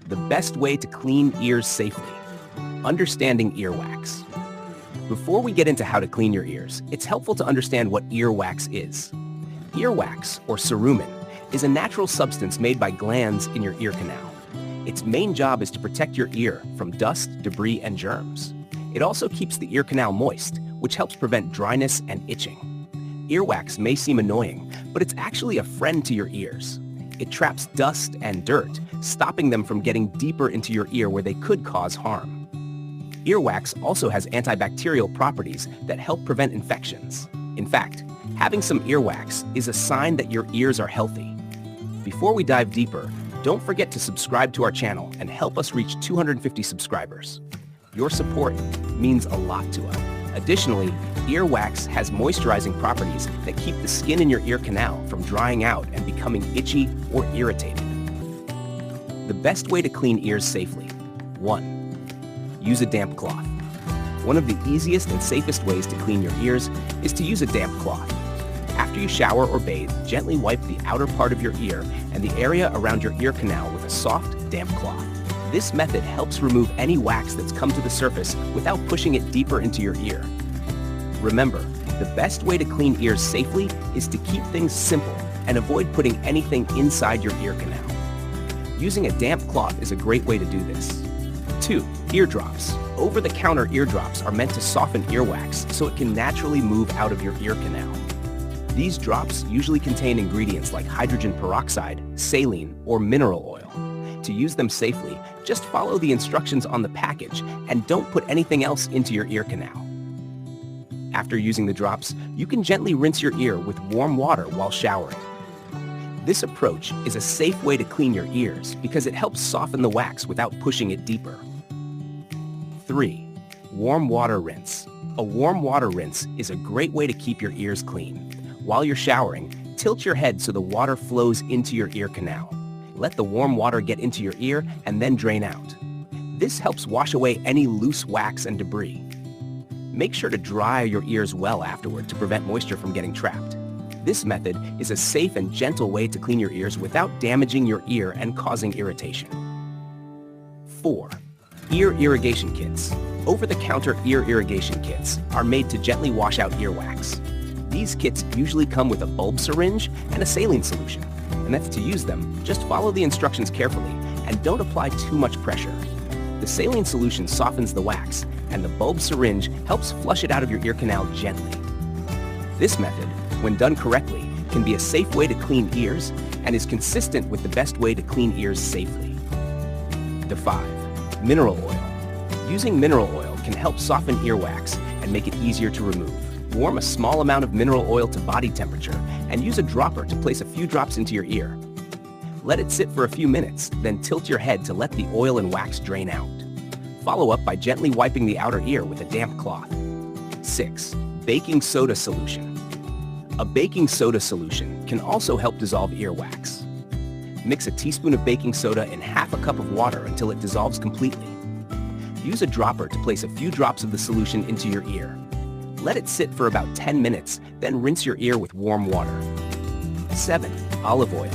The best way to clean ears safely. Understanding earwax. Before we get into how to clean your ears, it's helpful to understand what earwax is. Earwax, or cerumen, is a natural substance made by glands in your ear canal. Its main job is to protect your ear from dust, debris, and germs. It also keeps the ear canal moist, which helps prevent dryness and itching. Earwax may seem annoying, but it's actually a friend to your ears. It traps dust and dirt, stopping them from getting deeper into your ear where they could cause harm. Earwax also has antibacterial properties that help prevent infections. In fact, having some earwax is a sign that your ears are healthy. Before we dive deeper, don't forget to subscribe to our channel and help us reach 250 subscribers. Your support means a lot to us. Additionally, earwax has moisturizing properties that keep the skin in your ear canal from drying out and becoming itchy or irritated. The best way to clean ears safely. 1. Use a damp cloth. One of the easiest and safest ways to clean your ears is to use a damp cloth. After you shower or bathe, gently wipe the outer part of your ear and the area around your ear canal with a soft, damp cloth. This method helps remove any wax that's come to the surface without pushing it deeper into your ear. Remember, the best way to clean ears safely is to keep things simple and avoid putting anything inside your ear canal. Using a damp cloth is a great way to do this. 2. Eardrops. Over-the-counter eardrops are meant to soften earwax so it can naturally move out of your ear canal. These drops usually contain ingredients like hydrogen peroxide, saline, or mineral oil. To use them safely, just follow the instructions on the package and don't put anything else into your ear canal. After using the drops, you can gently rinse your ear with warm water while showering. This approach is a safe way to clean your ears because it helps soften the wax without pushing it deeper. 3. Warm water rinse. A warm water rinse is a great way to keep your ears clean. While you're showering, tilt your head so the water flows into your ear canal. Let the warm water get into your ear and then drain out. This helps wash away any loose wax and debris. Make sure to dry your ears well afterward to prevent moisture from getting trapped. This method is a safe and gentle way to clean your ears without damaging your ear and causing irritation. 4. Ear irrigation kits. Over-the-counter ear irrigation kits are made to gently wash out earwax. These kits usually come with a bulb syringe and a saline solution. And that's to use them, just follow the instructions carefully and don't apply too much pressure. The saline solution softens the wax, and the bulb syringe helps flush it out of your ear canal gently. This method, when done correctly, can be a safe way to clean ears and is consistent with the best way to clean ears safely. 5. Mineral oil. Using mineral oil can help soften earwax and make it easier to remove. Warm a small amount of mineral oil to body temperature and use a dropper to place a few drops into your ear. Let it sit for a few minutes, then tilt your head to let the oil and wax drain out. Follow up by gently wiping the outer ear with a damp cloth. 6. Baking soda solution. A baking soda solution can also help dissolve earwax. Mix a teaspoon of baking soda in half a cup of water until it dissolves completely. Use a dropper to place a few drops of the solution into your ear. Let it sit for about 10 minutes, then rinse your ear with warm water. 7. Olive oil.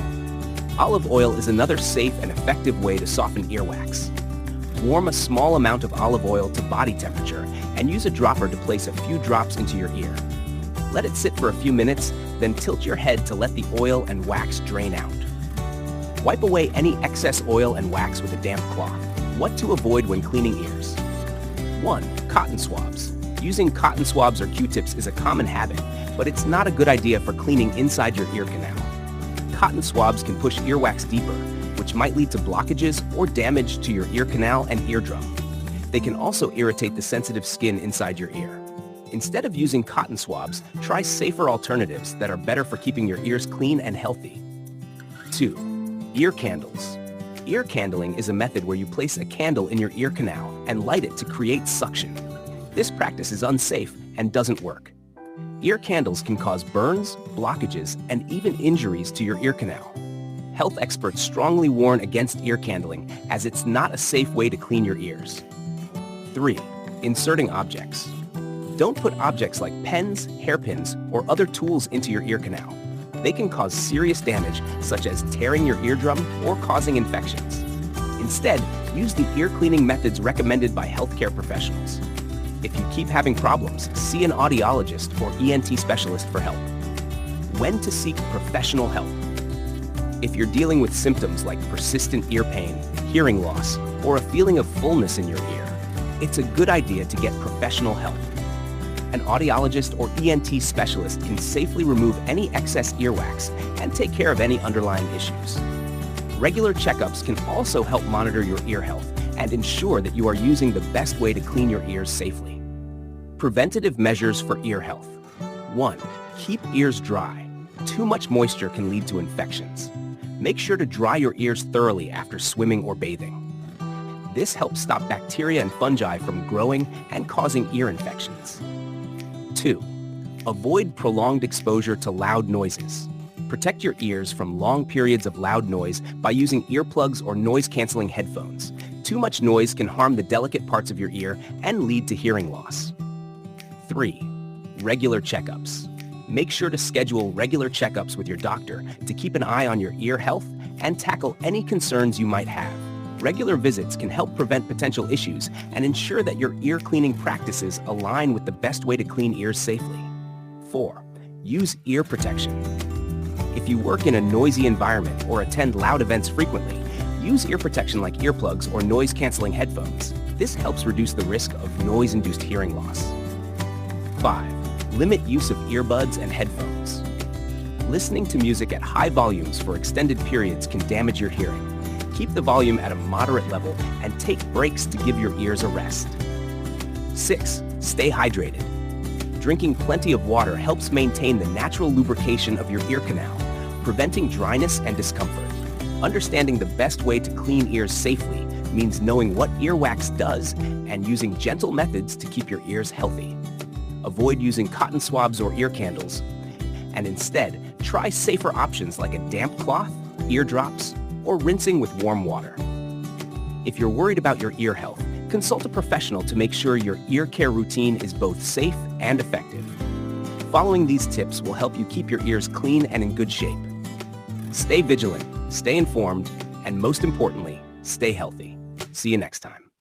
Olive oil is another safe and effective way to soften earwax. Warm a small amount of olive oil to body temperature and use a dropper to place a few drops into your ear. Let it sit for a few minutes, then tilt your head to let the oil and wax drain out. Wipe away any excess oil and wax with a damp cloth. What to avoid when cleaning ears? 1. Cotton swabs. Using cotton swabs or Q-tips is a common habit, but it's not a good idea for cleaning inside your ear canal. Cotton swabs can push earwax deeper, which might lead to blockages or damage to your ear canal and eardrum. They can also irritate the sensitive skin inside your ear. Instead of using cotton swabs, try safer alternatives that are better for keeping your ears clean and healthy. 2. Ear candles. Ear candling is a method where you place a candle in your ear canal and light it to create suction. This practice is unsafe and doesn't work. Ear candles can cause burns, blockages, and even injuries to your ear canal. Health experts strongly warn against ear candling as it's not a safe way to clean your ears. 3. Inserting objects. Don't put objects like pens, hairpins, or other tools into your ear canal. They can cause serious damage, such as tearing your eardrum or causing infections. Instead, use the ear cleaning methods recommended by healthcare professionals. If you keep having problems, see an audiologist or ENT specialist for help. When to seek professional help. If you're dealing with symptoms like persistent ear pain, hearing loss, or a feeling of fullness in your ear, it's a good idea to get professional help. An audiologist or ENT specialist can safely remove any excess earwax and take care of any underlying issues. Regular checkups can also help monitor your ear health and ensure that you are using the best way to clean your ears safely. Preventative measures for ear health. 1. Keep ears dry. Too much moisture can lead to infections. Make sure to dry your ears thoroughly after swimming or bathing. This helps stop bacteria and fungi from growing and causing ear infections. 2. Avoid prolonged exposure to loud noises. Protect your ears from long periods of loud noise by using earplugs or noise-canceling headphones. Too much noise can harm the delicate parts of your ear and lead to hearing loss. 3. Regular checkups. Make sure to schedule regular checkups with your doctor to keep an eye on your ear health and tackle any concerns you might have. Regular visits can help prevent potential issues and ensure that your ear cleaning practices align with the best way to clean ears safely. 4. Use ear protection. If you work in a noisy environment or attend loud events frequently, use ear protection like earplugs or noise-canceling headphones. This helps reduce the risk of noise-induced hearing loss. 5. Limit use of earbuds and headphones. Listening to music at high volumes for extended periods can damage your hearing. Keep the volume at a moderate level and take breaks to give your ears a rest. 6. Stay hydrated. Drinking plenty of water helps maintain the natural lubrication of your ear canal, preventing dryness and discomfort. Understanding the best way to clean ears safely means knowing what earwax does and using gentle methods to keep your ears healthy. Avoid using cotton swabs or ear candles, and instead, try safer options like a damp cloth, ear drops, or rinsing with warm water. If you're worried about your ear health, consult a professional to make sure your ear care routine is both safe and effective. Following these tips will help you keep your ears clean and in good shape. Stay vigilant, stay informed, and most importantly, stay healthy. See you next time.